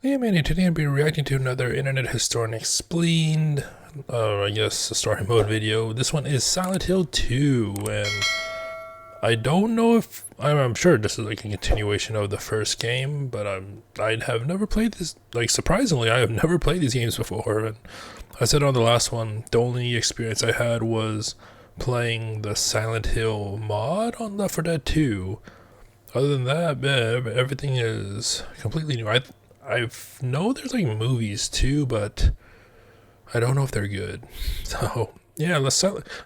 Hey man, today I'll be reacting to another internet historian Expleened, I guess a story mode video. This one is Silent Hill 2, and I don't know if, I'm sure this is like a continuation of the first game, but I have never played this, like surprisingly, I have never played these games before, and I said on the last one, the only experience I had was playing the Silent Hill mod on Left 4 Dead 2. Other than that, man, everything is completely new. I know there's like movies too, but I don't know if they're good. So yeah,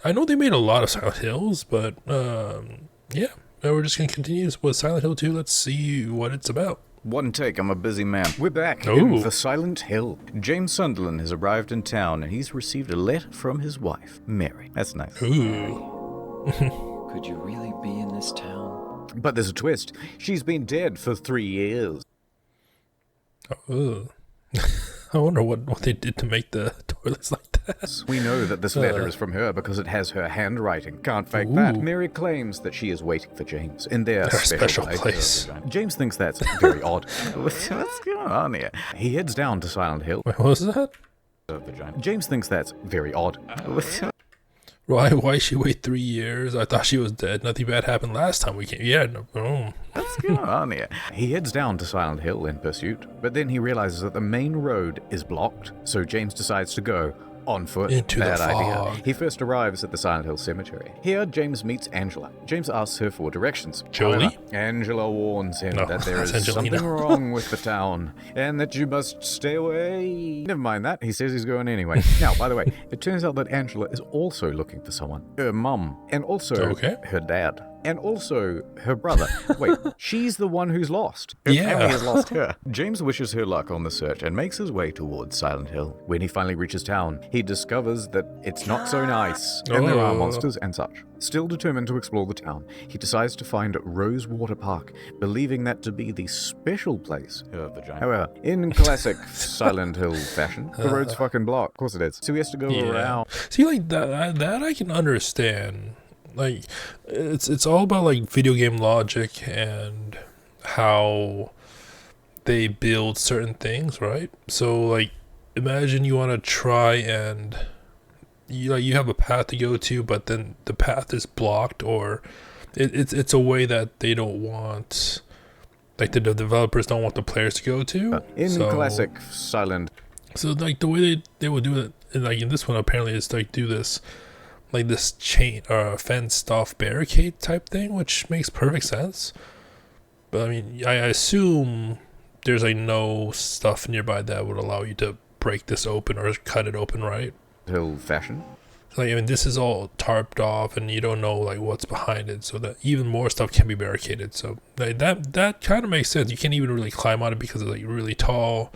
I know they made a lot of Silent Hills, but yeah, we're just gonna continue with Silent Hill 2. Let's see what it's about. One take, I'm a busy man. We're back Ooh. in the Silent Hill. James Sunderland has arrived in town and he's received a letter from his wife, Mary. That's nice. Ooh. Could you really be in this town? But there's a twist. She's been dead for 3 years. Oh. I wonder what they did to make the toilets like that. We know that this letter is from her because it has her handwriting. Can't fake that. Mary claims that she is waiting for James in their special place. James thinks that's very odd. What's going on here? He heads down to Silent Hill. Wait, what was that? James thinks that's very odd. Why she wait 3 years? I thought she was dead. Nothing bad happened last time we came. Yeah, no. What's going on here? He heads down to Silent Hill in pursuit, but then he realizes that the main road is blocked, so James decides to go on foot. Into the fog. Idea. He first arrives at the Silent Hill Cemetery. Here, James meets Angela. James asks her for directions. Jolie? However, Angela warns him that there is that's Angelina. something wrong with the town, and that you must stay away. Never mind that, he says he's going anyway. Now, by the way, it turns out that Angela is also looking for someone. Her mum, and also her dad. And also her brother. Wait, she's the one who's lost. Her family has lost her. James wishes her luck on the search and makes his way towards Silent Hill. When he finally reaches town, he discovers that it's not so nice, and there are monsters and such. Still determined to explore the town, he decides to find Rosewater Park, believing that to be the special place. However, in classic Silent Hill fashion, the road's fucking blocked. Of course it is. So he has to go around. See, like that I can understand. Like, it's all about like video game logic and how they build certain things, right? So like, imagine you want to try and you have a path to go to, but then the path is blocked, or it's a way that they don't want, like the developers don't want the players to go to. Classic Silent. So like the way they would do it, and like in this one apparently is like do this. Like this chain or fenced off barricade type thing, which makes perfect sense. But I mean, I assume there's like no stuff nearby that would allow you to break this open or cut it open, right? Hill fashion. Like, I mean, this is all tarped off and you don't know like what's behind it, so that even more stuff can be barricaded. So like, that kind of makes sense. You can't even really climb on it because it's like really tall,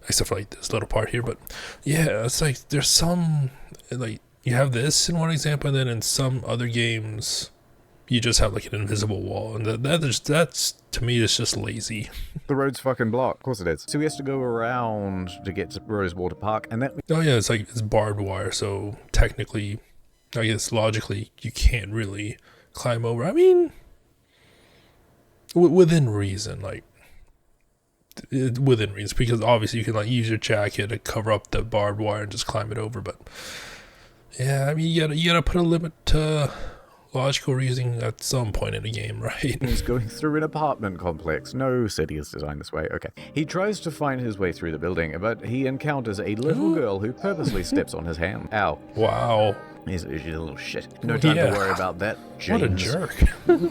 except for like this little part here. But yeah, it's like there's some like, you have this in one example, and then in some other games, you just have like an invisible wall, and that's to me, it's just lazy. The road's fucking blocked. Of course it is. So he has to go around to get to Rosewater Park, and that. Oh yeah, it's barbed wire, so technically, I guess logically, you can't really climb over. I mean, within reason, like within reason, because obviously you can like use your jacket to cover up the barbed wire and just climb it over, but. Yeah, I mean, you gotta put a limit to logical reasoning at some point in a game, right? He's going through an apartment complex. No city is designed this way. Okay. He tries to find his way through the building, but he encounters a little girl who purposely steps on his hand. Ow. Wow. He's a little shit. No time to worry about that, James. What a jerk.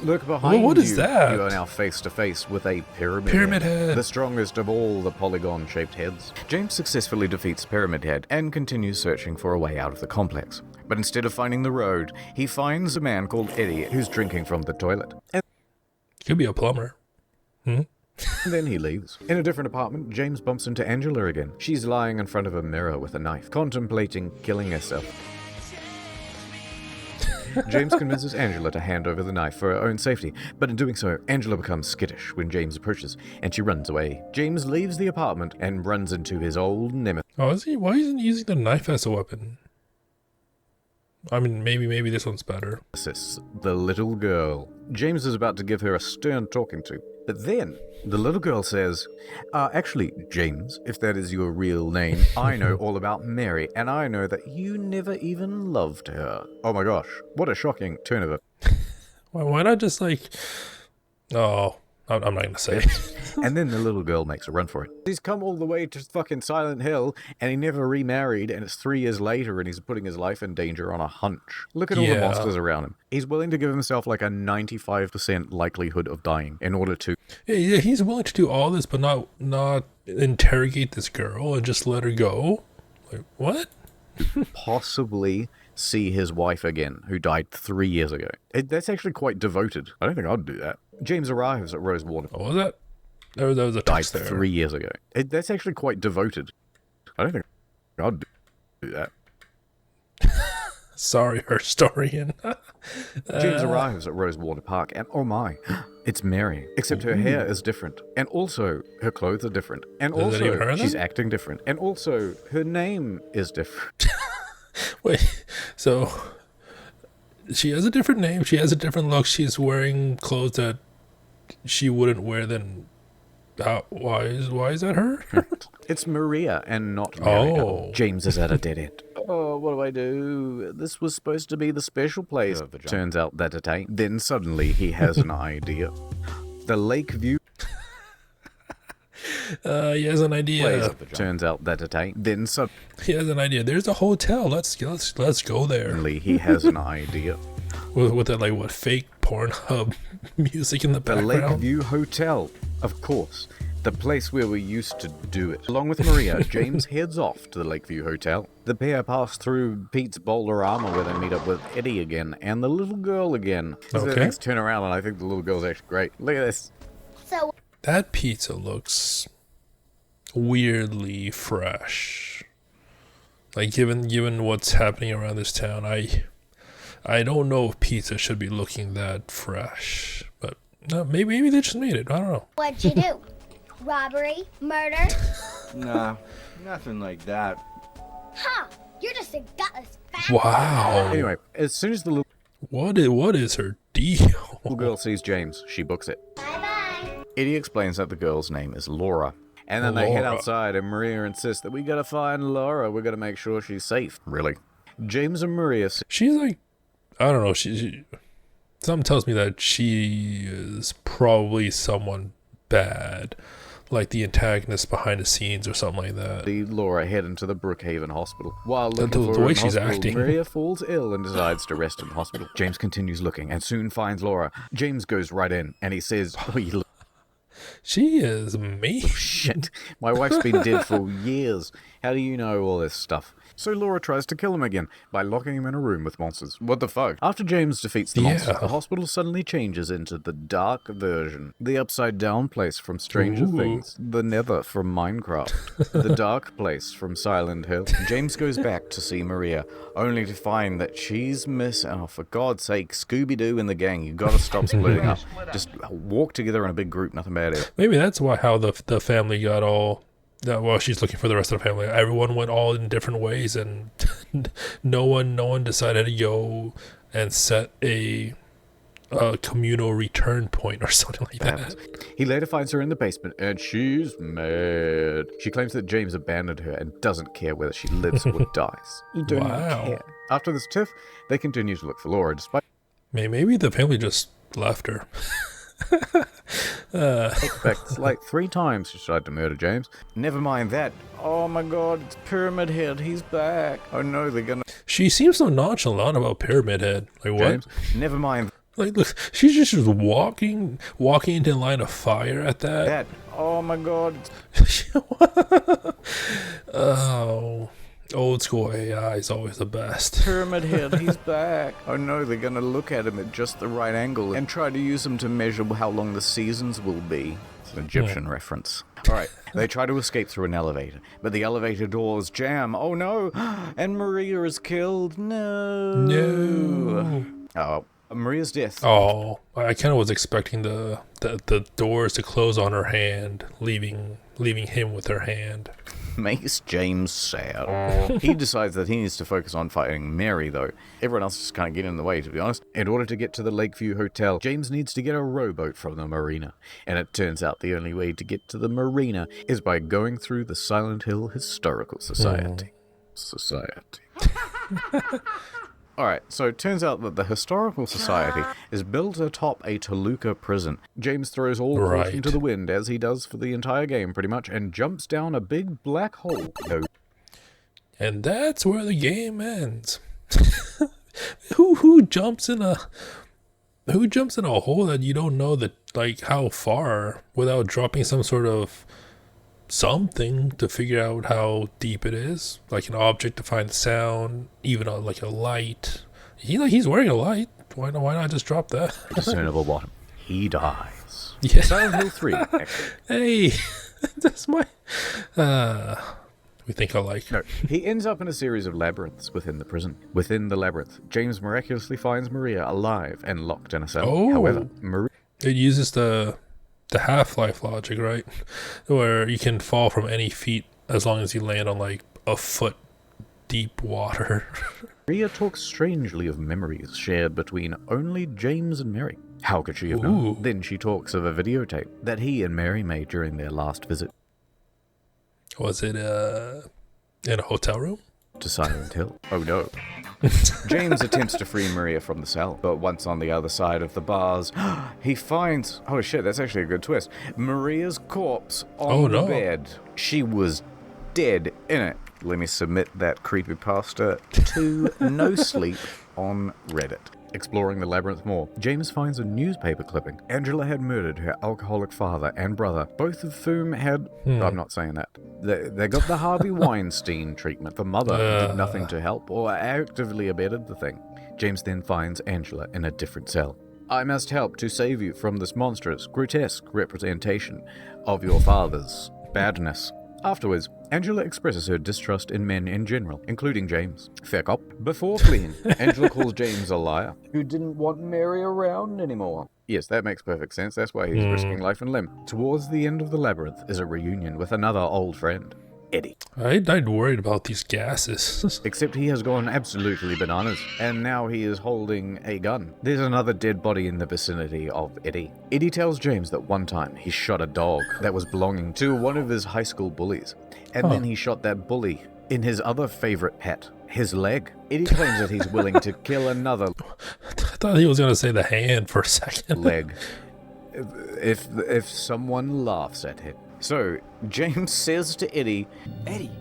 Look behind you. What is that? You are now face to face with a pyramid head. The strongest of all the polygon-shaped heads. James successfully defeats Pyramid Head and continues searching for a way out of the complex. But instead of finding the road, he finds a man called Eddie who's drinking from the toilet. Could be a plumber. And then he leaves. In a different apartment, James bumps into Angela again. She's lying in front of a mirror with a knife, contemplating killing herself. James convinces Angela to hand over the knife for her own safety, but in doing so, Angela becomes skittish when James approaches, and she runs away. James leaves the apartment and runs into his old nemesis. Oh, is he? Why isn't he using the knife as a weapon? I mean, maybe this one's better. The little girl. James is about to give her a stern talking to But then the little girl says, actually, James, if that is your real name, I know all about Mary, and I know that you never even loved her. Oh my gosh, what a shocking turn of it. Why not just like... Oh, I'm not going to say. And then the little girl makes a run for it. He's come all the way to fucking Silent Hill, and he never remarried, and it's 3 years later, and he's putting his life in danger on a hunch. Look at all the monsters around him. He's willing to give himself like a 95% likelihood of dying in order to... Yeah, he's willing to do all this, but not interrogate this girl and just let her go? Like, what? possibly see his wife again, who died 3 years ago. That's actually quite devoted. I don't think I'd do that. James arrives at Rosewater. What was that? There was a text there. 3 years ago. That's actually quite devoted. I don't think I'd do that. Sorry, her historian. James arrives at Rosewater Park, and oh my, it's Mary. Except her hair is different, and also her clothes are different, and also she's acting different, and also her name is different. Wait, so she has a different name, she has a different look, she's wearing clothes that she wouldn't wear, then why is that her? It's Maria and not Mary. Oh. James is at a dead end. Oh, what do I do? This was supposed to be the special place. Turns out that it ain't. Then suddenly he has an idea. The Lakeview. He has an idea. Turns out that it ain't. Then suddenly he has an idea. There's a hotel. Let's go there. He has an idea. With that, like, what, fake Pornhub music in the background? The Lakeview Hotel, of course. The place where we used to do it. Along with Maria, James heads off to the Lakeview Hotel. The pair pass through Pete's Boulder-Arma where they meet up with Eddie again and the little girl again. Okay. Things turn around and I think the little girl's actually great. Look at this. So that pizza looks weirdly fresh. Like, given what's happening around this town, I don't know if pizza should be looking that fresh. But maybe they just made it. I don't know. what'd you do? Robbery? Murder? Nah, nothing like that. Huh, you're just a gutless fat. Wow. Anyway, as soon as the little What is her deal? girl sees James, she books it. Bye-bye. Eddie explains that the girl's name is Laura. And then they head outside and Maria insists that we gotta find Laura. We gotta make sure she's safe. Really? James and Maria... She's like, I don't know, she something tells me that she is probably someone bad. Like the antagonist behind the scenes or something like that. Laura head into the Brookhaven Hospital. While looking The for her way in she's hospital, acting. Maria falls ill and decides to rest in the hospital. James continues looking and soon finds Laura. James goes right in and he says, "Oh, you look She is mean. shit. My wife's been dead for years. How do you know all this stuff?" So Laura tries to kill him again by locking him in a room with monsters. What the fuck? After James defeats the monsters, the hospital suddenly changes into the dark version. The upside down place from Stranger Things. The Nether from Minecraft. The dark place from Silent Hill. James goes back to see Maria, only to find that she's missing. Oh, for God's sake, Scooby-Doo and the gang, you gotta stop splitting up. Just walk together in a big group, nothing bad here. Maybe that's how the family got all... Well, she's looking for the rest of the family. Everyone went all in different ways, and no one decided to go and set a communal return point or something like that. He later finds her in the basement, and she's mad. She claims that James abandoned her and doesn't care whether she lives or dies. You don't care. After this tiff, they continue to look for Laura, despite... Maybe the family just left her. It's like 3 times she tried to murder James. Never mind that. Oh my God, it's Pyramid Head. He's back. Oh no, they're gonna... She seems so nonchalant about Pyramid Head. Like, what? James, never mind Like, look, she's just walking into line of fire at that. that. Oh my God. Oh, old school AI is always the best. Pyramid Head, he's back. Oh no, they're gonna look at him at just the right angle and try to use him to measure how long the seasons will be. It's an Egyptian reference. Alright, they try to escape through an elevator, but the elevator doors jam. Oh no! And Maria is killed. No. Oh, Maria's death. Oh, I kind of was expecting the doors to close on her hand, leaving him with her hand. makes James sad. He decides that he needs to focus on fighting Mary, though. Everyone else is kind of getting in the way, to be honest. In order to get to the Lakeview Hotel, James needs to get a rowboat from the marina. And it turns out the only way to get to the marina is by going through the Silent Hill Historical Society. Alright, so it turns out that the Historical Society is built atop a Toluca prison. James throws all caution to the wind, as he does for the entire game, pretty much, and jumps down a big black hole. And that's where the game ends. Who jumps in a hole that you don't know that, like, how far, without dropping some sort of something to figure out how deep it is, like an object to find the sound, even like a light. He's wearing a light. Why not just drop that? Discernible bottom. He dies. Yeah. Silent Hill 3. Actually. Hey, that's my. We think alike. No, he ends up in a series of labyrinths within the prison. Within the labyrinth, James miraculously finds Maria alive and locked in a cell. Oh. However, Maria. It uses the Half-Life logic, right? Where you can fall from any feet as long as you land on like a foot deep water. Maria talks strangely of memories shared between only James and Mary. How could she have known? Then she talks of a videotape that he and Mary made during their last visit. Was it in a hotel room? To Silent Hill. Oh no. James attempts to free Maria from the cell, but once on the other side of the bars, he finds... Oh shit, that's actually a good twist. Maria's corpse on the bed. She was dead in it. Let me submit that creepypasta to No Sleep on Reddit. Exploring the labyrinth more, James finds a newspaper clipping. Angela had murdered her alcoholic father and brother, both of whom had... I'm not saying that. They got the Harvey Weinstein treatment. The mother did nothing to help or actively abetted the thing. James then finds Angela in a different cell. I must help to save you from this monstrous, grotesque representation of your father's badness. Afterwards, Angela expresses her distrust in men in general, including James. Fair cop. Before fleeing, Angela calls James a liar, who didn't want Mary around anymore. Yes, that makes perfect sense. That's why he's risking life and limb. Towards the end of the labyrinth is a reunion with another old friend, Eddie. I'd worried about these gases. Except he has gone absolutely bananas, and now he is holding a gun. There's another dead body in the vicinity of Eddie. Eddie tells James that one time he shot a dog that was belonging to one of his high school bullies, and then he shot that bully in his other favorite pet, his leg. Eddie claims that he's willing to kill another... I thought he was going to say the hand for a second. Leg. If someone laughs at him. So, James says to Eddie, Eddie,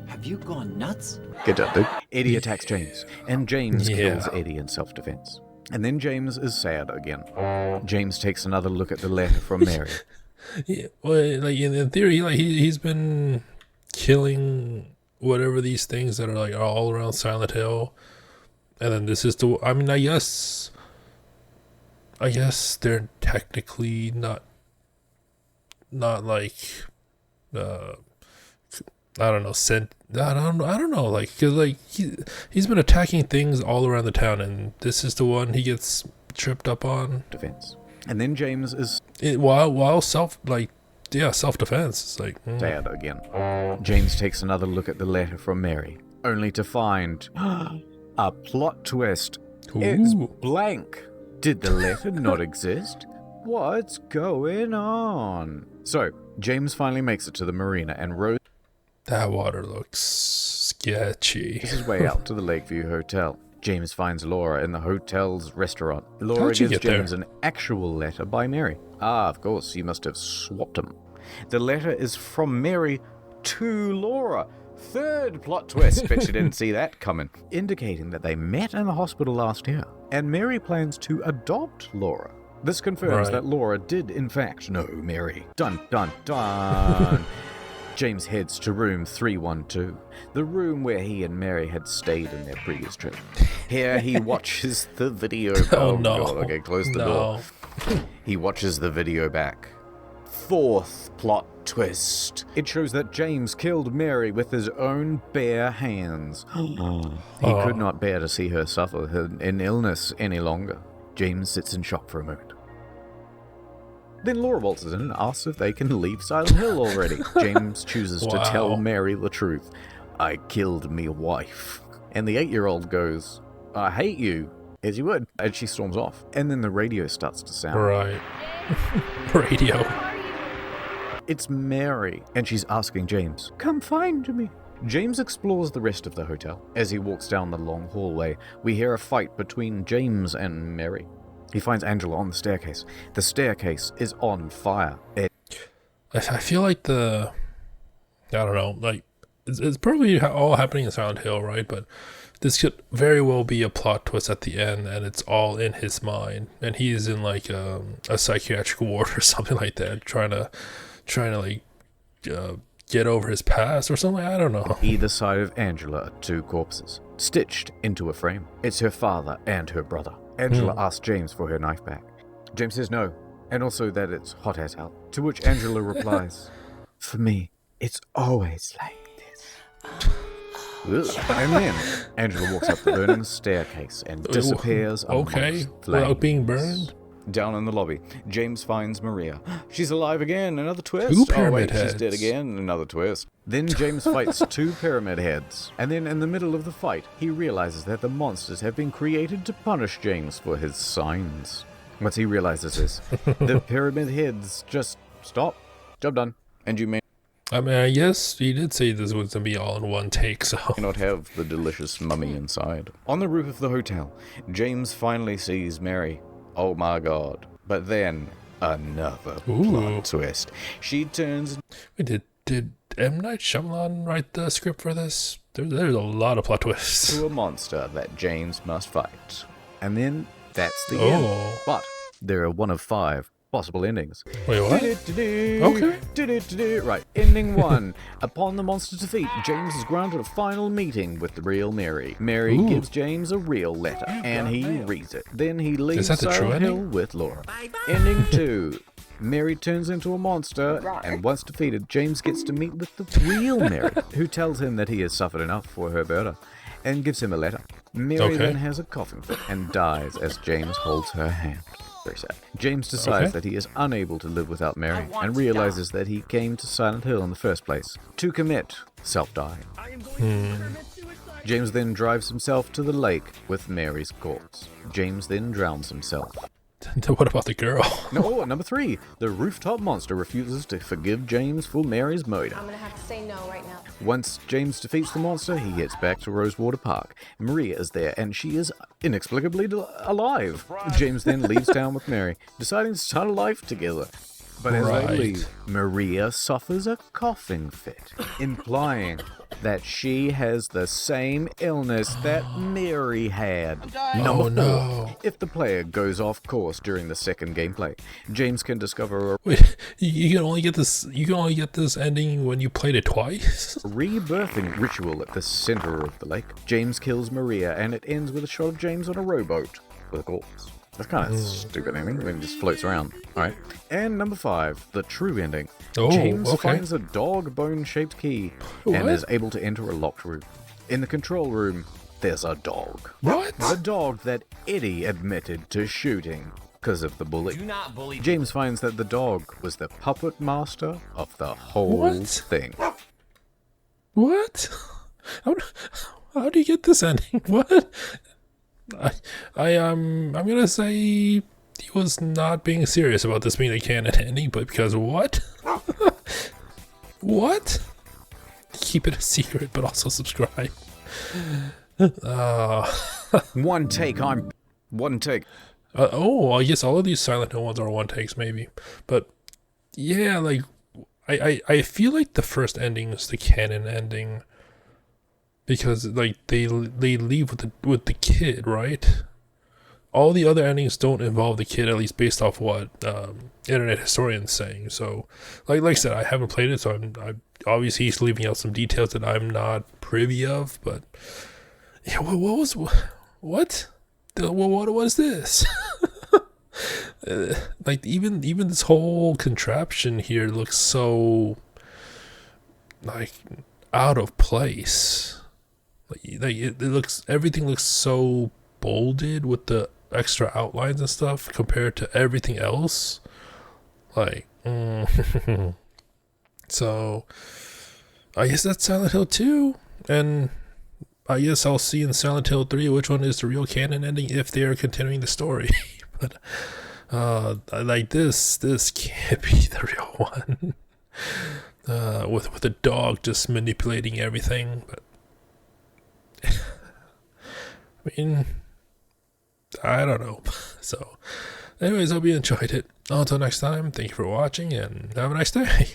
have you gone nuts? Get up, dude. Eddie attacks James, and James kills Eddie in self-defense. And then James is sad again. James takes another look at the letter from Mary. Yeah, well, like in theory, like he's been killing whatever these things that are like all around Silent Hill, and then this is the. I mean, I guess they're technically not like, I don't know, I don't know, like, cause like he's been attacking things all around the town, and this is the one he gets tripped up on. Defense. And then James is while self-defense. It's like sad again. James takes another look at the letter from Mary, only to find a plot twist. Ooh. It's blank. Did the letter not exist? What's going on? So, James finally makes it to the marina and rows... That water looks sketchy. His way out to the Lakeview Hotel. James finds Laura in the hotel's restaurant. Laura gives James an actual letter by Mary. Ah, of course, you must have swapped them. The letter is from Mary to Laura. Third plot twist, bet you didn't see that coming. Indicating that they met in the hospital last year, and Mary plans to adopt Laura. This confirms that Laura did, in fact, know Mary. Dun, dun, dun. James heads to room 312, the room where he and Mary had stayed in their previous trip. Here he watches the video. Oh no. God, okay, close the door. He watches the video back. Fourth plot twist. It shows that James killed Mary with his own bare hands. He could not bear to see her suffer in illness any longer. James sits in shock for a moment. Then Laura waltzes in and asks if they can leave Silent Hill already. James chooses to tell Mary the truth. I killed me wife. And the 8-year-old goes, I hate you, as you would. And she storms off. And then the radio starts to sound. Right. Radio. It's Mary, and she's asking James, come find me. James explores the rest of the hotel. As he walks down the long hallway, we hear a fight between James and Mary. He finds Angela on the staircase. The staircase is on fire. I feel like I don't know, like, it's probably all happening in Silent Hill, right? But this could very well be a plot twist at the end, and it's all in his mind, and he's in like a psychiatric ward or something like that, trying to like get over his past or something. I don't know. Either side of Angela are 2 corpses, stitched into a frame. It's her father and her brother. Angela asks James for her knife back. James says no, and also that it's hot as hell. To which Angela replies, for me, it's always like this. And then Angela walks up the burning staircase and disappears amongst flames. Without being burned? Down in the lobby, James finds Maria. She's alive again, another twist. 2 pyramid heads. She's dead again, another twist. Then James fights 2 pyramid heads. And then in the middle of the fight, he realizes that the monsters have been created to punish James for his signs. What he realizes is, the pyramid heads just stop. Job done. And you may I mean, I guess he did say this was going to be all in one take, so... not have the delicious mummy inside. On the roof of the hotel, James finally sees Mary. Oh my god. But then, another plot twist. She turns... Wait, did M. Night Shyamalan write the script for this? There's a lot of plot twists. ...to a monster that James must fight. And then, that's the end. But, there are 1 of 5 possible endings. Wait, what? Okay. Right, ending 1. Upon the monster's defeat, James is granted a final meeting with the real Mary. Mary gives James a real letter, and he reads it. Then he leaves Silent Hill with Laura. Ending 2. Mary turns into a monster, and once defeated, James gets to meet with the real Mary, who tells him that he has suffered enough for her murder, and gives him a letter. Mary then has a coughing fit and dies as James holds her hand. Very sad. James decides that he is unable to live without Mary and realizes that he came to Silent Hill in the first place to commit self-dying. James then drives himself to the lake with Mary's corpse. James then drowns himself. What about the girl? No, number 3. The rooftop monster refuses to forgive James for Mary's murder. I'm gonna have to say no right now. Once James defeats the monster, he heads back to Rosewater Park. Maria is there, and she is inexplicably alive. James then leaves town with Mary, deciding to start a life together. But as they leave, Maria suffers a coughing fit, implying that she has the same illness that Mary had. Number 4. If the player goes off course during the second gameplay, James can discover a Wait, you can only get this ending when you played it twice? rebirthing ritual at the center of the lake. James kills Maria, and it ends with a shot of James on a rowboat with a corpse. That's kind of stupid ending when he just floats around. Alright. And number 5, the true ending. James finds a dog bone-shaped key and is able to enter a locked room. In the control room, there's a dog. What? The dog that Eddie admitted to shooting because of the bully. Do not bully. James finds that the dog was the puppet master of the whole thing. What? How do you get this ending? What? I'm gonna say he was not being serious about this being a canon ending, but because what? What? Keep it a secret, but also subscribe. One take. I guess all of these Silent Hill ones are 1 takes, maybe. But yeah, like I feel like the first ending is the canon ending. Because like they leave with the kid, right? All the other endings don't involve the kid, at least based off what internet historians saying. So, like I said, I haven't played it, so I'm obviously he's leaving out some details that I'm not privy of. But yeah, what was this? Like even this whole contraption here looks so like out of place. Like everything looks so bolded with the extra outlines and stuff compared to everything else. Like, so I guess that's Silent Hill 2, and I guess I'll see in Silent Hill 3 which one is the real canon ending if they are continuing the story. But like this can't be the real one. With a dog just manipulating everything. But I mean, I don't know. So anyways, hope you enjoyed it. Until next time, thank you for watching and have a nice day.